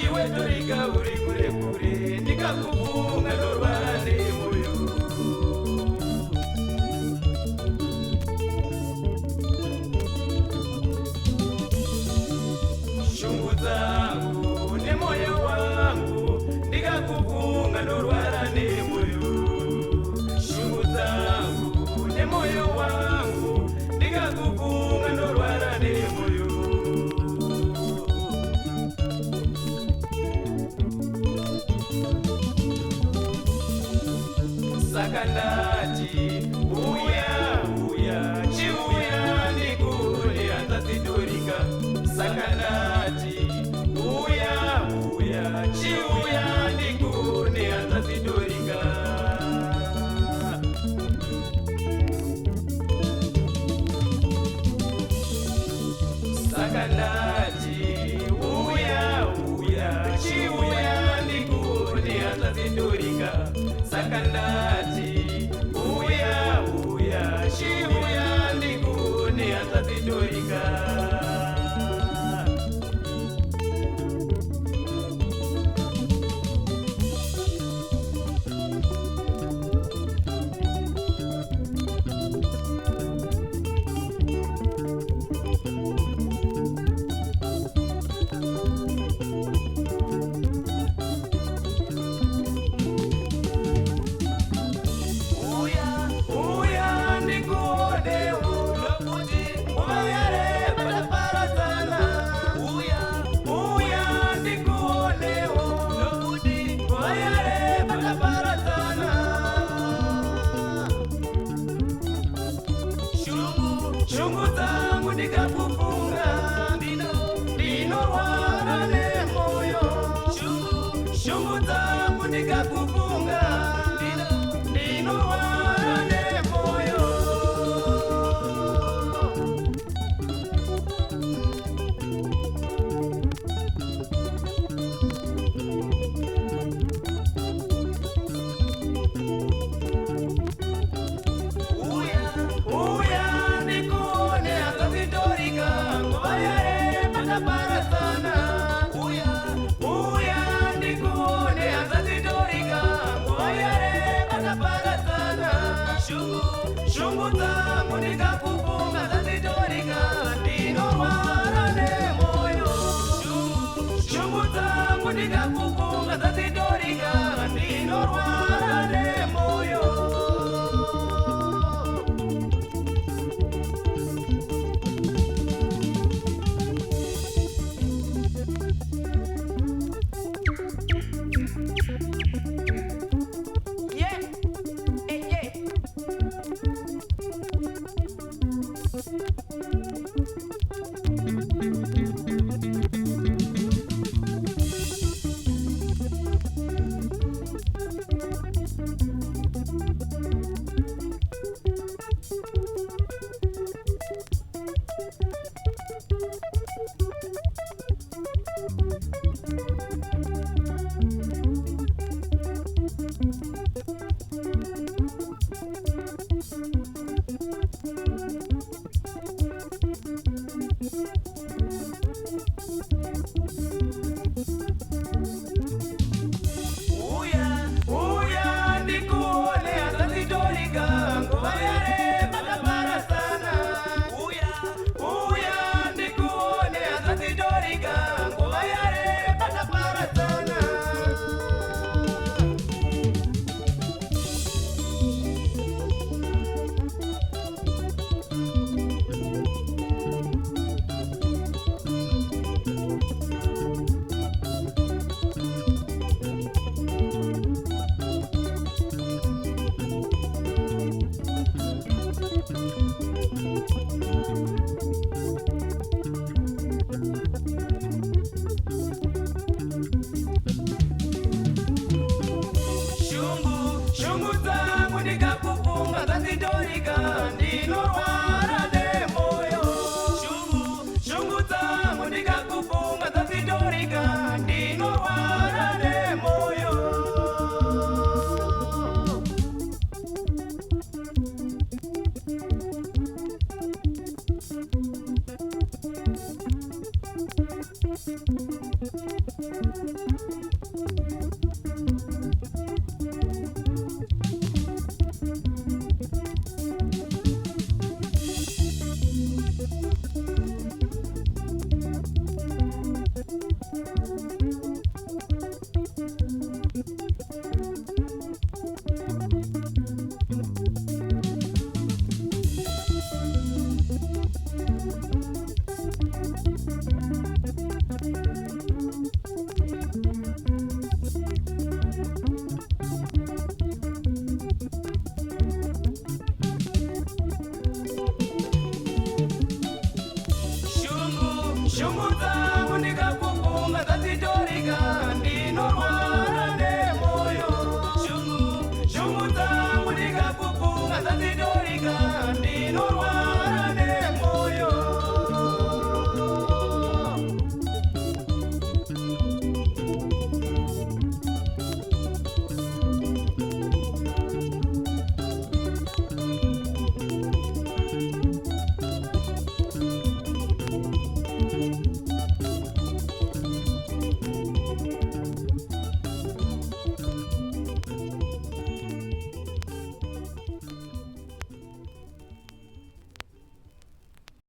iwe torika uri kure kure ndikakufunga ndorwara nemoyo shungu dzangu nemoyo wangu ndikakufunga ndorwara nemoyo shungu dzangu nemoyo wangu ndikakufunga ndorwara nemoyo saka ndati uya uya chiuya ndikune hanzadzitorika saka ndati uya uya chiuya ndikune hanzadzitorika saka ndati uya uya chiuya ndikune hanzadzitorika saka ndati uya uya chiuya ndikune hanzadzitorika shungu dzangu ndikakufunga ndinorwara nemoyo shungu dzangu ndikakufunga ndinorwara nemoyo shungu dzangu ndikakufunga zadzitorika ndinorwara nemoyo shungu dzangu ndikakufunga zadzitorika ndinorwara nemoyo kunika